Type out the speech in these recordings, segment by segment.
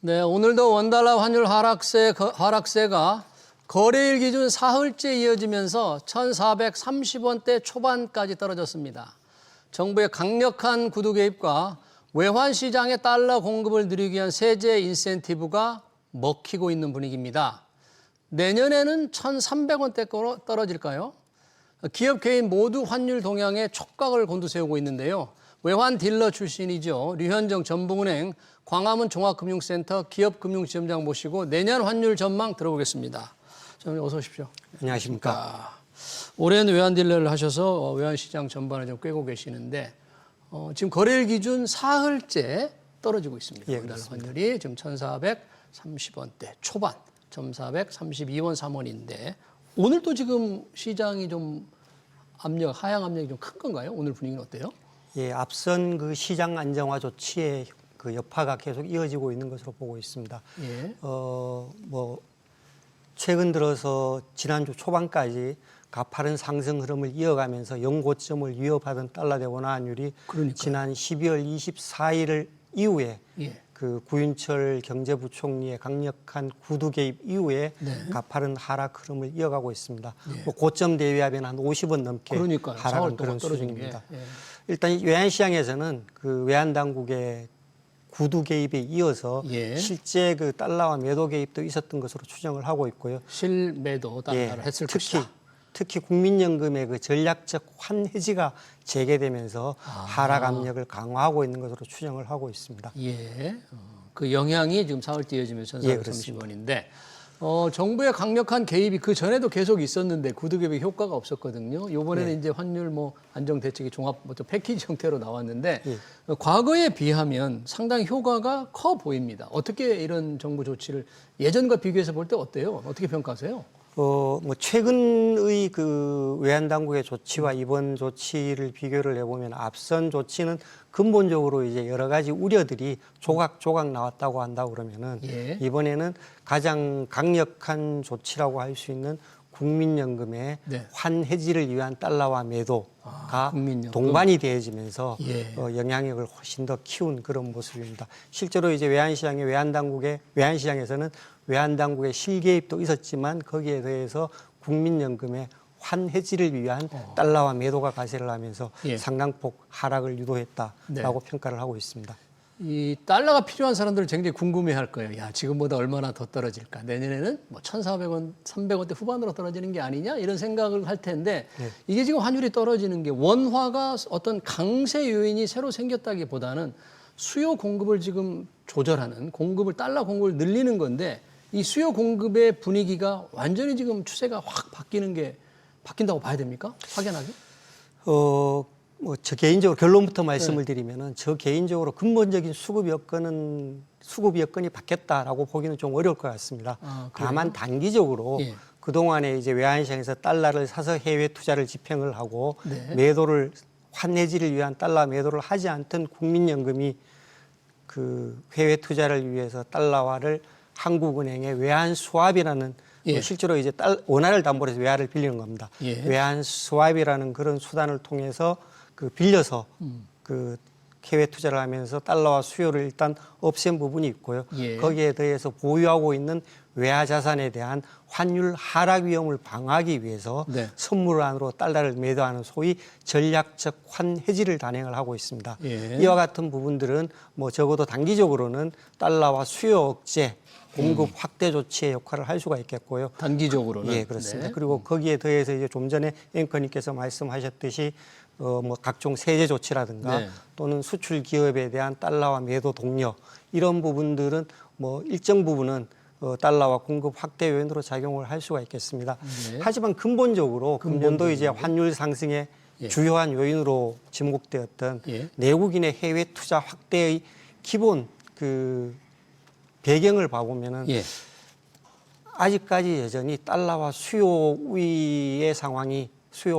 네, 오늘도 원달러 환율 하락세가 거래일 기준 사흘째 이어지면서 1,430원대 초반까지 떨어졌습니다. 정부의 강력한 구두 개입과 외환 시장의 달러 공급을 늘리기 위한 세제 인센티브가 먹히고 있는 분위기입니다. 내년에는 1,300원대로 떨어질까요? 기업 개인 모두 환율 동향에 촉각을 곤두세우고 있는데요. 외환 딜러 출신이죠. 류현정 전북은행 광화문 종합금융센터 기업금융지점장 모시고 내년 환율 전망 들어보겠습니다. 저는 어서 오십시오. 안녕하십니까. 오랜 외환 딜러를 하셔서 외환 시장 전반을 좀 꿰고 계시는데 지금 거래일 기준 사흘째 떨어지고 있습니다. 예, 달러 환율이 지금 1,430원대 초반, 1,432원 3원인데 오늘도 지금 시장이 좀 하향 압력이 좀 큰 건가요? 오늘 분위기는 어때요? 예, 앞선 그 시장 안정화 조치의 그 여파가 계속 이어지고 있는 것으로 보고 있습니다. 예. 최근 들어서 지난주 초반까지 가파른 상승 흐름을 이어가면서 연고점을 위협하던 달러 대 원화 환율이 지난 12월 24일 이후에 예. 그 구윤철 경제부총리의 강력한 구두 개입 이후에 가파른 하락 흐름을 이어가고 있습니다. 예. 고점 대비하면 한 50원 넘게 하락한 그런 수준입니다. 일단 외환시장에서는 그 외환 당국의 구두 개입에 이어서 실제 그 달러와 매도 개입도 있었던 것으로 추정을 하고 있고요. 실매도 달러를 했을 것이다. 특히 국민연금의 그 전략적 환해지가 재개되면서 하락 압력을 강화하고 있는 것으로 추정을 하고 있습니다. 예. 그 영향이 지금 사흘째 이어지면서 1,430원인데 정부의 강력한 개입이 그 전에도 계속 있었는데 구두 개입이 효과가 없었거든요. 이번에는 이제 환율 안정 대책이 종합 패키지 형태로 나왔는데 과거에 비하면 상당히 효과가 커 보입니다. 어떻게 이런 정부 조치를 예전과 비교해서 볼 때 어때요? 어떻게 평가하세요? 최근의 그 외환 당국의 조치와 이번 조치를 비교를 해보면 앞선 조치는 근본적으로 이제 여러 가지 우려들이 조각조각 나왔다고 한다고 그러면은 이번에는 가장 강력한 조치라고 할 수 있는 국민연금의 환해지를 위한 달러화 매도가 동반이 되어지면서 영향력을 훨씬 더 키운 그런 모습입니다. 실제로 이제 외환시장에서는 외환당국의 실개입도 있었지만 거기에 대해서 국민연금의 환해지를 위한 달러화 매도가 가세를 하면서 상당폭 하락을 유도했다라고 평가를 하고 있습니다. 이 달러가 필요한 사람들은 굉장히 궁금해할 거예요. 야, 지금보다 얼마나 더 떨어질까? 내년에는 1,400원, 300원대 후반으로 떨어지는 게 아니냐? 이런 생각을 할 텐데 이게 지금 환율이 떨어지는 게 원화가 어떤 강세 요인이 새로 생겼다기보다는 수요 공급을 지금 조절하는 달러 공급을 늘리는 건데 이 수요 공급의 분위기가 완전히 지금 추세가 확 바뀐다고 봐야 됩니까? 확연하게? 저 개인적으로 결론부터 말씀을 드리면은 저 개인적으로 근본적인 수급 여건이 바뀌었다라고 보기는 좀 어려울 것 같습니다. 다만 단기적으로 그동안에 이제 외환시장에서 달러를 사서 해외 투자를 집행을 하고 매도를 환해지를 위한 달러 매도를 하지 않던 국민연금이 그 해외 투자를 위해서 달러화를 한국은행의 외환 스왑이라는 실제로 이제 원화를 담보로 해서 외화를 빌리는 겁니다. 외환 스왑이라는 그런 수단을 통해서 그 빌려서 그 해외 투자를 하면서 달러화 수요를 일단 없앤 부분이 있고요. 거기에 대해서 보유하고 있는 외화 자산에 대한 환율 하락 위험을 방어하기 위해서 선물 안으로 달러를 매도하는 소위 전략적 환해지를 단행을 하고 있습니다. 이와 같은 부분들은 적어도 단기적으로는 달러화 수요 억제, 공급 확대 조치의 역할을 할 수가 있겠고요. 단기적으로는. 예, 그렇습니다. 그리고 거기에 더해서 이제 좀 전에 앵커님께서 말씀하셨듯이 각종 세제 조치라든가 또는 수출 기업에 대한 달러화 매도 독려 이런 부분들은 일정 부분은 달러화 공급 확대 요인으로 작용을 할 수가 있겠습니다. 하지만 근본적으로 금년도 이제 환율 상승의 주요한 요인으로 지목되었던 내국인의 해외 투자 확대의 기본 그 배경을 봐보면은 아직까지 여전히 달러화 수요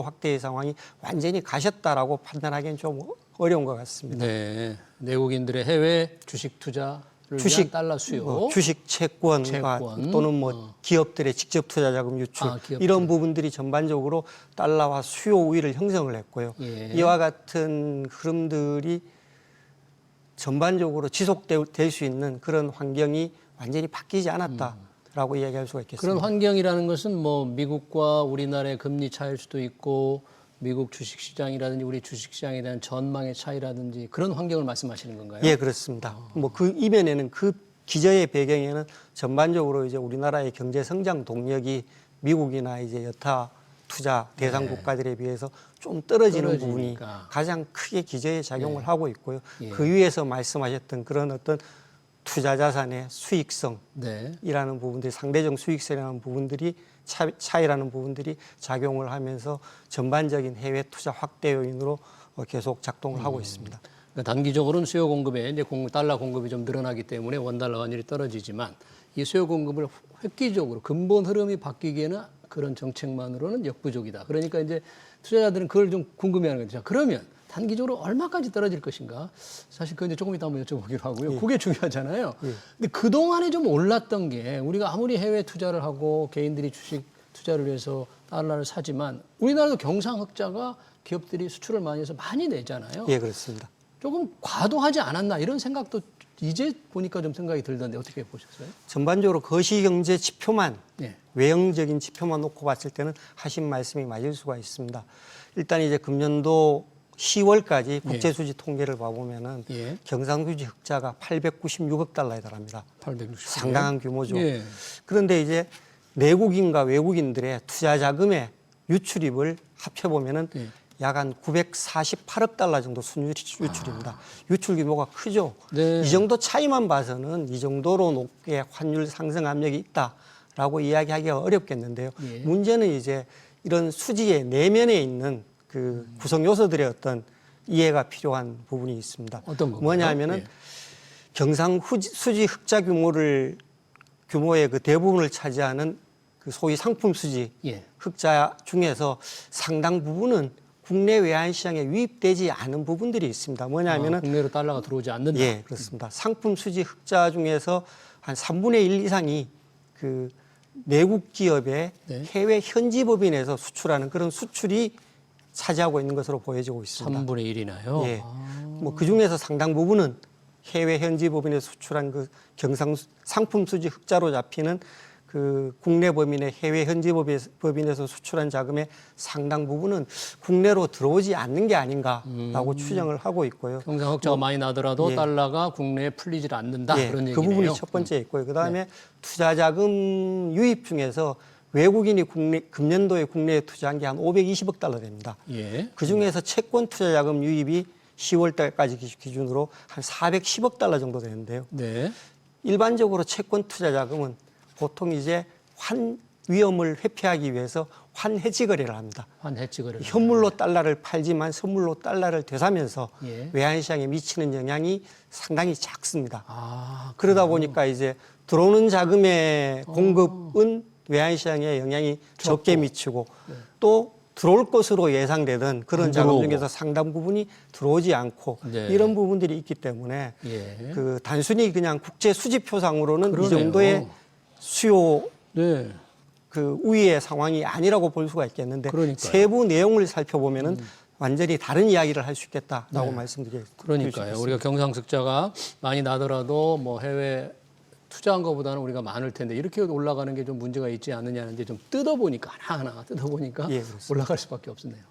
확대의 상황이 완전히 가셨다라고 판단하기는 좀 어려운 것 같습니다. 네, 내국인들의 해외 주식 투자를 위한 달러 수요, 주식 채권과 또는 기업들의 직접 투자 자금 유출 이런 부분들이 전반적으로 달러화 수요 우위를 형성을 했고요. 이와 같은 흐름들이 전반적으로 지속될 수 있는 그런 환경이 완전히 바뀌지 않았다라고 이야기할 수가 있겠습니다. 그런 환경이라는 것은 뭐 미국과 우리나라의 금리 차이일 수도 있고 미국 주식시장이라든지 우리 주식시장에 대한 전망의 차이라든지 그런 환경을 말씀하시는 건가요? 예, 그렇습니다. 뭐 그 이면에는 그 기저의 배경에는 전반적으로 이제 우리나라의 경제 성장 동력이 미국이나 이제 여타 투자 대상 국가들에 비해서 좀 떨어지는 부분이 가장 크게 기저에 작용을 하고 있고요. 그 위에서 말씀하셨던 그런 어떤 투자 자산의 수익성이라는 부분들이 상대적 수익성이라는 부분들이 차이라는 부분들이 작용을 하면서 전반적인 해외 투자 확대 요인으로 계속 작동을 하고 있습니다. 그러니까 단기적으로는 수요 공급에 이제 달러 공급이 좀 늘어나기 때문에 원달러 환율이 떨어지지만 이 수요 공급을 획기적으로 근본 흐름이 바뀌기에는 그런 정책만으로는 역부족이다. 그러니까 이제 투자자들은 그걸 좀 궁금해하는 거죠. 자, 그러면 단기적으로 얼마까지 떨어질 것인가? 사실 그건 이제 조금 이따 한번 여쭤보기로 하고요. 그게 중요하잖아요. 근데 그동안에 좀 올랐던 게 우리가 아무리 해외 투자를 하고 개인들이 주식 투자를 위해서 달러를 사지만 우리나라도 경상흑자가 기업들이 수출을 많이 해서 많이 내잖아요. 예, 그렇습니다. 조금 과도하지 않았나 이런 생각도 이제 보니까 좀 생각이 들던데 어떻게 보셨어요? 전반적으로 거시경제 지표만 외형적인 지표만 놓고 봤을 때는 하신 말씀이 맞을 수가 있습니다. 일단 이제 금년도 10월까지 국제수지 통계를 봐보면은 경상수지 흑자가 896억 달러에 달합니다. 860억. 상당한 규모죠. 그런데 이제 내국인과 외국인들의 투자 자금의 유출입을 합쳐보면은 약 한 948억 달러 정도 순유출입니다. 유출 규모가 크죠. 이 정도 차이만 봐서는 이 정도로 높게 환율 상승 압력이 있다라고 이야기하기가 어렵겠는데요. 문제는 이제 이런 수지의 내면에 있는 그 구성 요소들의 어떤 이해가 필요한 부분이 있습니다. 어떤 건가요? 뭐냐면은 경상수지 흑자 규모의 그 대부분을 차지하는 그 소위 상품 수지 흑자 중에서 상당 부분은 국내 외환 시장에 유입되지 않은 부분들이 있습니다. 뭐냐면은 국내로 달러가 들어오지 않는다. 예, 그렇습니다. 상품 수지 흑자 중에서 한 3분의 1 이상이 그 내국 기업의 해외 현지 법인에서 수출하는 그런 수출이 차지하고 있는 것으로 보여지고 있습니다. 3분의 1이나요? 예. 뭐 그 중에서 상당 부분은 해외 현지 법인에 수출한 그 경상 상품 수지 흑자로 잡히는 그 국내 법인의 해외 현지 법인에서 수출한 자금의 상당 부분은 국내로 들어오지 않는 게 아닌가라고 추정을 하고 있고요. 경상 흑자가 많이 나더라도 달러가 국내에 풀리질 않는다 그런 얘기네요. 그 부분이 첫 번째 있고요. 그다음에 투자 자금 유입 중에서 외국인이 금년도에 국내에 투자한 게 한 520억 달러 됩니다. 그 중에서 채권 투자 자금 유입이 10월 달까지 기준으로 한 410억 달러 정도 되는데요. 일반적으로 채권 투자 자금은 보통 이제 환 위험을 회피하기 위해서 환해지 거래를 합니다. 환해지 거래를. 현물로 달러를 팔지만 선물로 달러를 되사면서 외환 시장에 미치는 영향이 상당히 작습니다. 그러다 보니까 이제 들어오는 자금의 공급은 외환 시장에 영향이 적게 미치고 또 들어올 것으로 예상되던 그런 자금 중에서 상당 부분이 들어오지 않고 이런 부분들이 있기 때문에 그 단순히 그냥 국제 수지표상으로는 이 정도의 수요 그 우위의 상황이 아니라고 볼 수가 있겠는데 세부 내용을 살펴보면은 완전히 다른 이야기를 할 수 있겠다라고 말씀드리겠습니다. 그러니까요. 우리가 경상흑자가 많이 나더라도 뭐 해외 투자한 것보다는 우리가 많을 텐데 이렇게 올라가는 게 좀 문제가 있지 않느냐는데 좀 뜯어보니까 하나하나 뜯어보니까 올라갈 수밖에 없었네요.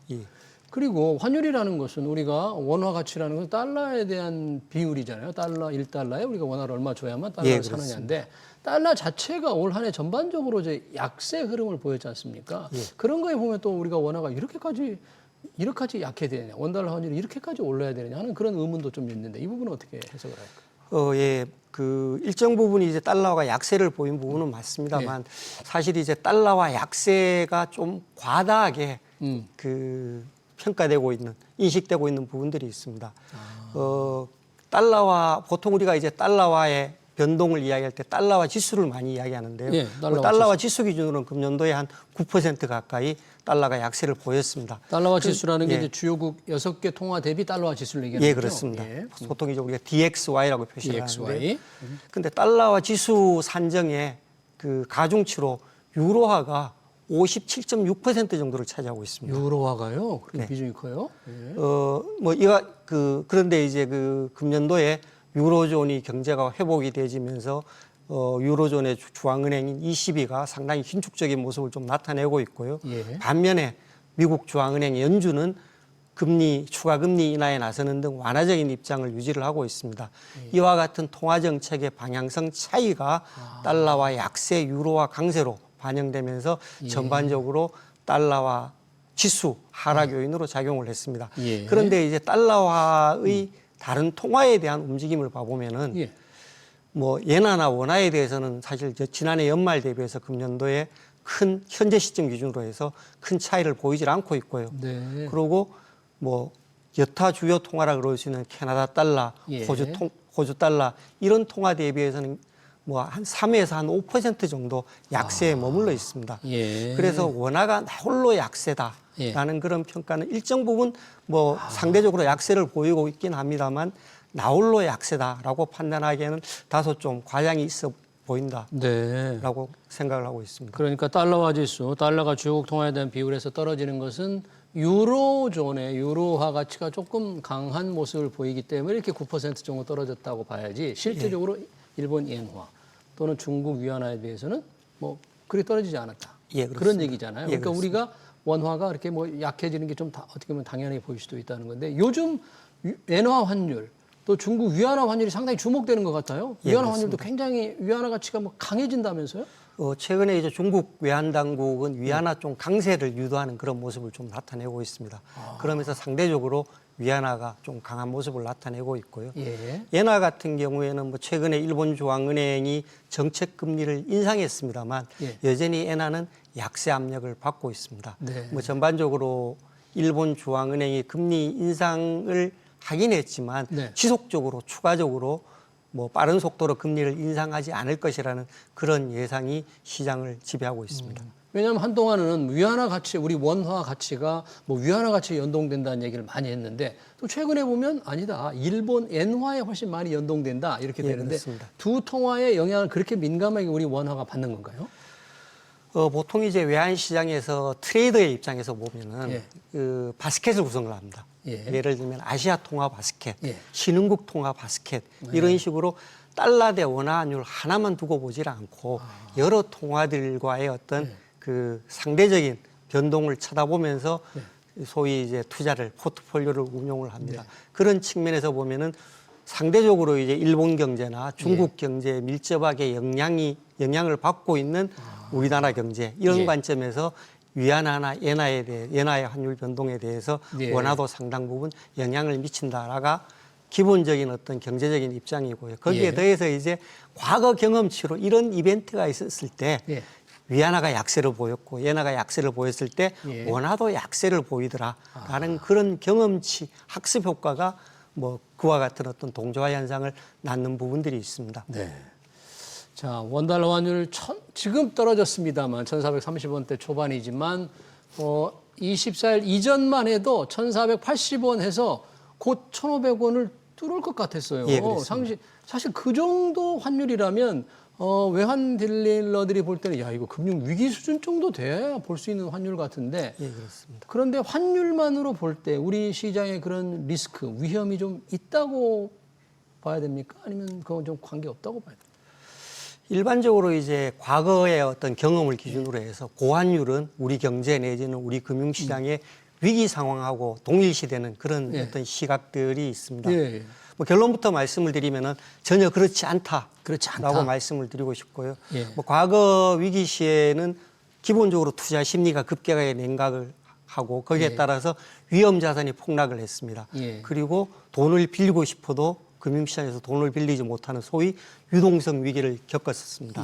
그리고 환율이라는 것은 우리가 원화 가치라는 것은 달러에 대한 비율이잖아요. 달러 1달러에 우리가 원화를 얼마 줘야만 달러를 사느냐인데 달러 자체가 올 한 해 전반적으로 이제 약세 흐름을 보였지 않습니까? 그런 거에 보면 또 우리가 원화가 이렇게까지 약해야 되느냐, 원달러 환율이 이렇게까지 올라야 되느냐 하는 그런 의문도 좀 있는데 이 부분은 어떻게 해석을 할까요? 그 일정 부분이 이제 달러가 약세를 보인 부분은 맞습니다만 사실 이제 달러와 약세가 좀 과다하게 그 평가되고 있는 인식되고 있는 부분들이 있습니다. 달러와 보통 우리가 이제 달러와의 변동을 이야기할 때 달러와 지수를 많이 이야기하는데요. 달러와 지수 기준으로는 금년도에 한 9% 가까이 달러가 약세를 보였습니다. 달러와 지수라는 게 이제 주요국 6개 통화 대비 달러와 지수를 얘기하는 거죠? 그렇습니다. 보통 이제 우리가 DXY라고 표시를 하는데 근데 달러와 지수 산정의 그 가중치로 유로화가 57.6% 정도를 차지하고 있습니다. 유로화가요? 그렇게 비중이 커요? 그런데 이제 그 금년도에 유로존이 경제가 회복이 되지면서 유로존의 중앙은행인 ECB가 상당히 긴축적인 모습을 좀 나타내고 있고요. 예. 반면에 미국 중앙은행 연준은 추가 금리 인하에 나서는 등 완화적인 입장을 유지를 하고 있습니다. 이와 같은 통화 정책의 방향성 차이가 달러와 약세, 유로화 강세로 반영되면서 전반적으로 달러와 지수 하락 요인으로 작용을 했습니다. 예. 그런데 이제 달러화의 다른 통화에 대한 움직임을 봐보면은 예. 뭐 엔화나 원화에 대해서는 사실 지난해 연말 대비해서 금년도에 큰 현재 시점 기준으로 해서 큰 차이를 보이질 않고 있고요. 네. 그리고 뭐 여타 주요 통화라 그럴 수 있는 캐나다 달러, 예. 호주 달러 이런 통화 대비해서는 뭐 한 3에서 한 5% 정도 약세에 머물러 있습니다. 예. 그래서 원화가 나홀로 약세다라는 그런 평가는 일정 부분 뭐 상대적으로 약세를 보이고 있긴 합니다만 나홀로 약세다라고 판단하기에는 다소 좀 과장이 있어 보인다라고 네. 생각을 하고 있습니다. 그러니까 달러화 지수, 달러가 주요국 통화에 대한 비율에서 떨어지는 것은 유로존의 유로화 가치가 조금 강한 모습을 보이기 때문에 이렇게 9% 정도 떨어졌다고 봐야지 실제적으로 일본 엔화 또는 중국 위안화에 비해서는 뭐 그리 떨어지지 않았다. 예, 그런 얘기잖아요. 그러니까 그렇습니다. 우리가 원화가 이렇게 뭐 약해지는 게 좀 어떻게 보면 당연하게 보일 수도 있다는 건데 요즘 엔화 환율 또 중국 위안화 환율이 상당히 주목되는 것 같아요. 예, 위안화 환율도 굉장히 위안화 가치가 뭐 강해진다면서요? 최근에 이제 중국 외환 당국은 위안화 좀 강세를 유도하는 그런 모습을 좀 나타내고 있습니다. 그러면서 상대적으로 위안화가 좀 강한 모습을 나타내고 있고요. 예. 엔화 같은 경우에는 뭐 최근에 일본 중앙은행이 정책 금리를 인상했습니다만 예. 여전히 엔화는 약세 압력을 받고 있습니다. 네. 뭐 전반적으로 일본 중앙은행이 금리 인상을 하긴 했지만 네. 지속적으로 추가적으로 뭐 빠른 속도로 금리를 인상하지 않을 것이라는 그런 예상이 시장을 지배하고 있습니다. 왜냐하면 한동안은 위안화 가치, 우리 원화 가치가 뭐 위안화 가치에 연동된다는 얘기를 많이 했는데 또 최근에 보면 아니다. 일본 엔화에 훨씬 많이 연동된다. 이렇게 예, 되는데 그렇습니다. 두 통화의 영향을 그렇게 민감하게 우리 원화가 받는 건가요? 보통 이제 외환 시장에서 트레이더의 입장에서 보면은 예. 그 바스켓을 구성을 합니다. 예. 예를 들면 아시아 통화 바스켓, 예. 신흥국 통화 바스켓 이런 식으로 달러 대 원화 환율 하나만 두고 보질 않고 여러 통화들과의 어떤 그 상대적인 변동을 쳐다보면서 소위 이제 투자를 포트폴리오를 운용을 합니다. 그런 측면에서 보면은 상대적으로 이제 일본 경제나 중국 경제에 밀접하게 영향을 받고 있는 우리나라 경제 이런 관점에서 위안화나 엔화의 환율 변동에 대해서 원화도 상당 부분 영향을 미친다라가 기본적인 어떤 경제적인 입장이고요. 거기에 더해서 이제 과거 경험치로 이런 이벤트가 있었을 때 위안화가 약세를 보였고 엔화가 약세를 보였을 때 원화도 약세를 보이더라라는 그런 경험치 학습 효과가 뭐 그와 같은 어떤 동조화 현상을 낳는 부분들이 있습니다. 네. 자, 원달러 환율 지금 떨어졌습니다만 1,430원대 초반이지만 24일 이전만 해도 1,480원 해서 곧 1,500원을 뚫을 것 같았어요. 예, 그렇습니다. 사실 그 정도 환율이라면 외환 딜러들이 볼 때는 야 이거 금융 위기 수준 정도 돼야 볼 수 있는 환율 같은데 예, 그렇습니다. 그런데 환율만으로 볼 때 우리 시장에 그런 리스크, 위험이 좀 있다고 봐야 됩니까? 아니면 그건 좀 관계 없다고 봐야 됩니까? 일반적으로 이제 과거의 어떤 경험을 기준으로 해서 고환율은 우리 경제 내지는 우리 금융시장의 위기 상황하고 동일시되는 그런 어떤 시각들이 있습니다. 예. 뭐 결론부터 말씀을 드리면은 전혀 그렇지 않다라고 말씀을 드리고 싶고요. 예. 뭐 과거 위기 시에는 기본적으로 투자 심리가 급격하게 냉각을 하고 거기에 따라서 위험 자산이 폭락을 했습니다. 그리고 돈을 빌리고 싶어도 금융시장에서 돈을 빌리지 못하는 소위 유동성 위기를 겪었었습니다.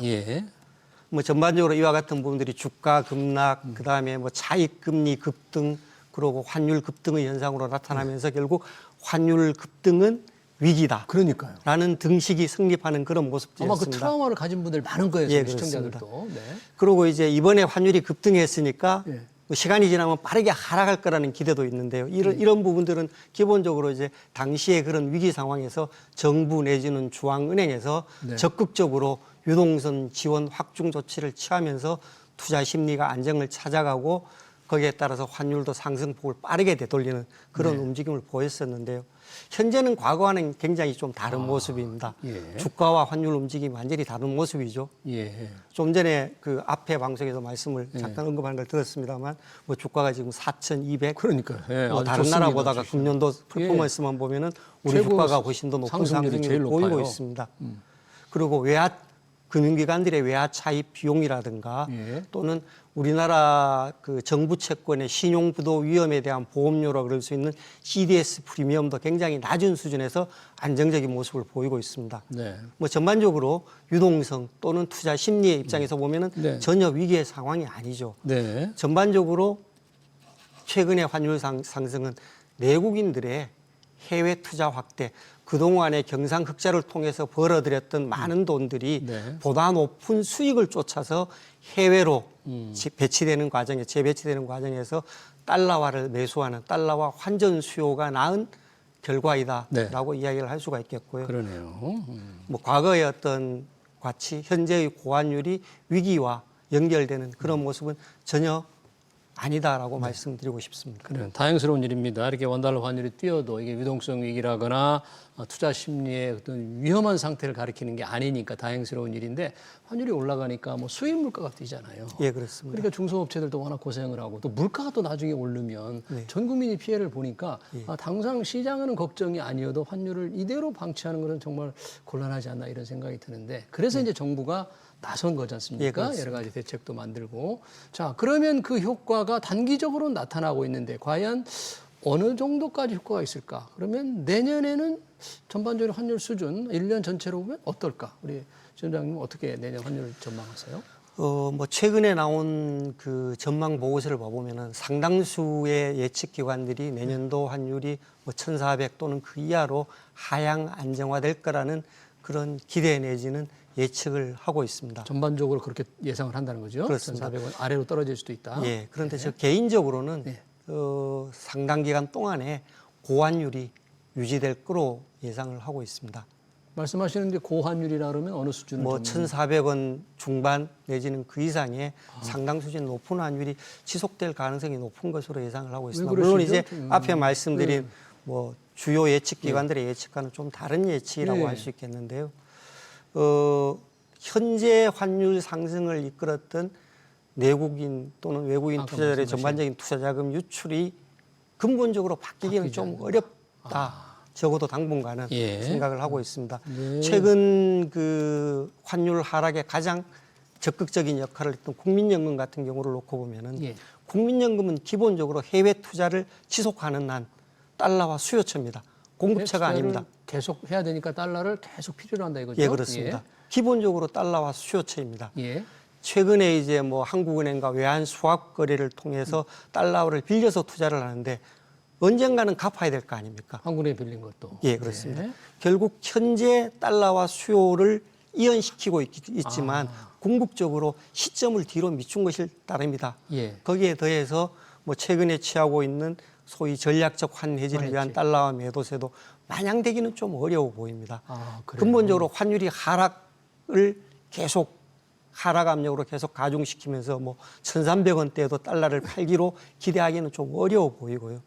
뭐 전반적으로 이와 같은 부분들이 주가 급락, 그다음에 뭐 차익 금리 급등, 그리고 환율 급등의 현상으로 나타나면서 결국 환율 급등은 위기다. 그러니까요. 라는 등식이 성립하는 그런 모습이었습니다. 아마 그 트라우마를 가진 분들 많은 거예요. 예, 시청자들도. 네. 그리고 이제 이번에 환율이 급등했으니까 시간이 지나면 빠르게 하락할 거라는 기대도 있는데요. 이런 부분들은 기본적으로 이제 당시의 그런 위기 상황에서 정부 내지는 중앙은행에서 적극적으로 유동성 지원 확충 조치를 취하면서 투자 심리가 안정을 찾아가고 거기에 따라서 환율도 상승폭을 빠르게 되돌리는 그런 움직임을 보였었는데요. 현재는 과거와는 굉장히 좀 다른 모습입니다. 예. 주가와 환율 움직임이 완전히 다른 모습이죠. 예. 좀 전에 그 앞에 방송에서 말씀을 잠깐 언급한 걸 들었습니다만 뭐 주가가 지금 4,200. 그러니까 예, 뭐 아주 다른 좋습니다. 나라보다가 좋습니다. 금년도 퍼포먼스만 보면은 우리 최고 주가가 훨씬 더 높은 상승률이 상승률을 제일 보이고 높아요. 있습니다. 그리고 외화 금융기관들의 외화 차입 비용이라든가 예. 또는 우리나라 그 정부 채권의 신용부도 위험에 대한 보험료라 그럴 수 있는 CDS 프리미엄도 굉장히 낮은 수준에서 안정적인 모습을 보이고 있습니다. 네. 뭐 전반적으로 유동성 또는 투자 심리의 입장에서 보면은 네. 전혀 위기의 상황이 아니죠. 네. 전반적으로 최근의 환율 상승은 내국인들의 해외 투자 확대, 그동안의 경상 흑자를 통해서 벌어들였던 많은 돈들이 네. 보다 높은 수익을 쫓아서 해외로 배치되는 과정에 재배치되는 과정에서 달러화를 매수하는 달러화 환전 수요가 낳은 결과이다라고 이야기를 할 수가 있겠고요. 그러네요. 뭐 과거의 어떤 과치, 현재의 고환율이 위기와 연결되는 그런 모습은 전혀 아니다라고 말씀드리고 싶습니다. 그래요. 다행스러운 일입니다. 이렇게 원달러 환율이 뛰어도 이게 유동성 위기라거나 투자 심리의 어떤 위험한 상태를 가리키는 게 아니니까 다행스러운 일인데 환율이 올라가니까 뭐 수입 물가가 뛰잖아요. 예, 그렇습니다. 그러니까 중소업체들도 워낙 고생을 하고 또 물가가 또 나중에 오르면 전 국민이 피해를 보니까 당장 시장은 걱정이 아니어도 환율을 이대로 방치하는 것은 정말 곤란하지 않나 이런 생각이 드는데 그래서 이제 정부가 나선 거지 않습니까? 예, 여러 가지 대책도 만들고. 자, 그러면 그 효과가 단기적으로 나타나고 있는데 과연 어느 정도까지 효과가 있을까? 그러면 내년에는 전반적인 환율 수준 1년 전체로 보면 어떨까? 우리 지원장님 어떻게 내년 환율 전망하세요? 뭐 최근에 나온 그 전망 보고서를 봐보면은 상당수의 예측 기관들이 내년도 환율이 뭐 1,400 또는 그 이하로 하향 안정화될 거라는 그런 기대 내지는 예측을 하고 있습니다. 전반적으로 그렇게 예상을 한다는 거죠? 그렇습니다. 1,400원 아래로 떨어질 수도 있다. 예, 그런데 저 개인적으로는 상당 기간 동안에 고환율이 유지될 거로 예상을 하고 있습니다. 말씀하시는데 고환율이라 그러면 어느 수준을 뭐 1,400원 중반 내지는 그 이상의 상당 수준 높은 환율이 지속될 가능성이 높은 것으로 예상을 하고 있습니다. 그러시죠? 물론 이제 앞에 말씀드린 뭐 주요 예측 기관들의 예측과는 좀 다른 예측이라고 할 수 있겠는데요. 현재 환율 상승을 이끌었던 내국인 또는 외국인 투자자들의 전반적인 투자 자금 유출이 근본적으로 바뀌기는 좀 어렵다. 적어도 당분간은 생각을 하고 있습니다. 최근 그 환율 하락에 가장 적극적인 역할을 했던 국민연금 같은 경우를 놓고 보면은 국민연금은 기본적으로 해외 투자를 지속하는 한 달러화 수요처입니다. 공급처가 아닙니다. 계속 해야 되니까 달러를 계속 필요로 한다 이거죠? 예, 그렇습니다. 기본적으로 달러화 수요처입니다. 예. 최근에 이제 뭐 한국은행과 외환 수합 거래를 통해서 달러를 빌려서 투자를 하는데 언젠가는 갚아야 될 거 아닙니까? 한국은행 빌린 것도. 예, 그렇습니다. 결국 현재 달러화 수요를 이연시키고 있지만 궁극적으로 시점을 뒤로 미춘 것일 따릅니다. 거기에 더해서 뭐 최근에 취하고 있는 소위 전략적 환해지를 위한 달러화 매도세도 마냥되기는 좀 어려워 보입니다. 근본적으로 환율이 하락을 계속 하락 압력으로 계속 가중시키면서 뭐 1,300원대에도 달러를 팔기로 기대하기는 좀 어려워 보이고요.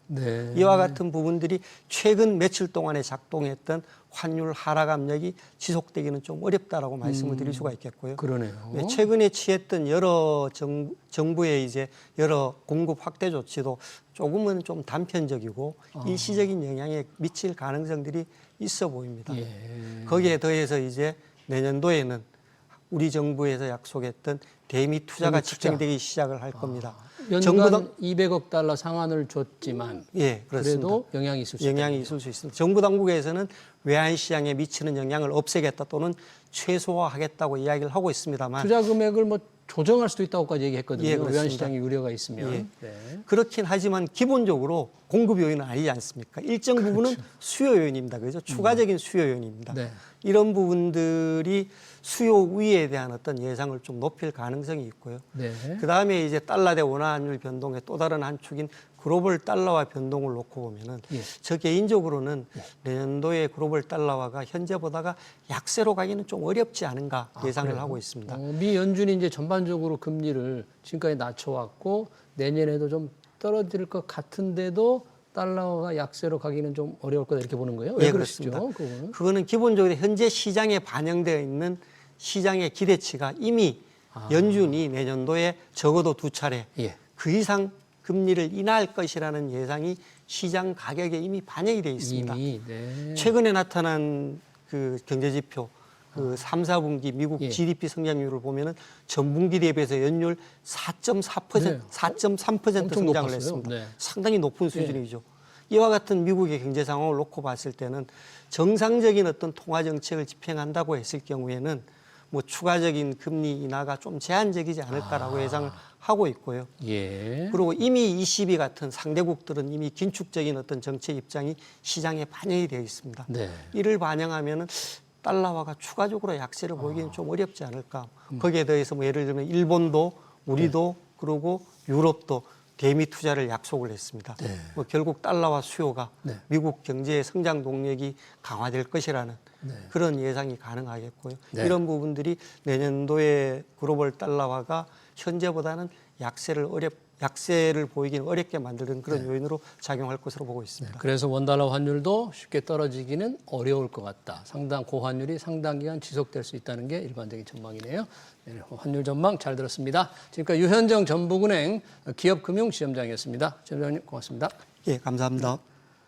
이와 같은 부분들이 최근 며칠 동안에 작동했던 환율 하락 압력이 지속되기는 좀 어렵다라고 말씀을 드릴 수가 있겠고요. 그러네요. 최근에 취했던 여러 정부의 이제 여러 공급 확대 조치도 조금은 좀 단편적이고 일시적인 영향에 미칠 가능성들이 있어 보입니다. 거기에 더해서 이제 내년도에는 우리 정부에서 약속했던 대미 투자가 집행되기 시작을 할 겁니다. 연간 200억 달러 상한을 줬지만 예, 그렇습니다. 그래도 영향이 있을 수 영향이 있을 수 있습니다. 정부 당국에서는 외환 시장에 미치는 영향을 없애겠다 또는 최소화하겠다고 이야기를 하고 있습니다만 투자 금액을 뭐 조정할 수도 있다고까지 얘기했거든요. 예, 외환 시장에 우려가 있으면. 예. 그렇긴 하지만 기본적으로 공급 요인은 아니지 않습니까? 일정 부분은 수요 요인입니다. 그죠? 추가적인 수요 요인입니다. 이런 부분들이 수요 우위에 대한 어떤 예상을 좀 높일 가능성이 있고요. 그다음에 이제 달러 대 원화 환율 변동의 또 다른 한 축인 글로벌 달러화 변동을 놓고 보면은 저 개인적으로는 내년도에 글로벌 달러화가 현재보다가 약세로 가기는 좀 어렵지 않은가 예상을 하고 있습니다. 미 연준이 이제 전반적으로 금리를 지금까지 낮춰왔고 내년에도 좀 떨어질 것 같은데도 달러가 약세로 가기는 좀 어려울 거다 이렇게 보는 거예요? 왜 그러시죠? 그거는 기본적으로 현재 시장에 반영되어 있는 시장의 기대치가 이미 연준이 내년도에 적어도 2차례 그 이상 금리를 인하할 것이라는 예상이 시장 가격에 이미 반영이 되어 있습니다. 최근에 나타난 그 경제지표 그 3, 4분기 미국 GDP 성장률을 보면은 전분기 대비해서 연율 4.4%, 4.3% 성장을 했습니다. 상당히 높은 수준이죠. 이와 같은 미국의 경제 상황을 놓고 봤을 때는 정상적인 어떤 통화 정책을 집행한다고 했을 경우에는 뭐 추가적인 금리 인하가 좀 제한적이지 않을까라고 예상을 하고 있고요. 그리고 이미 ECB 같은 상대국들은 이미 긴축적인 어떤 정책 입장이 시장에 반영이 되어 있습니다. 이를 반영하면은 달러화가 추가적으로 약세를 보이기는 좀 어렵지 않을까. 거기에 더해서 뭐 예를 들면 일본도 우리도 그리고 유럽도 대미 투자를 약속을 했습니다. 뭐 결국 달러화 수요가 미국 경제의 성장 동력이 강화될 것이라는 그런 예상이 가능하겠고요. 이런 부분들이 내년도에 글로벌 달러화가 현재보다는 약세를 보이기는 어렵게 만드는 그런 요인으로 작용할 것으로 보고 있습니다. 그래서 원달러 환율도 쉽게 떨어지기는 어려울 것 같다. 고환율이 상당 기간 지속될 수 있다는 게 일반적인 전망이네요. 환율 전망 잘 들었습니다. 지금까지 유현정 전북은행 기업금융시험장이었습니다. 시험장님 고맙습니다. 예, 감사합니다.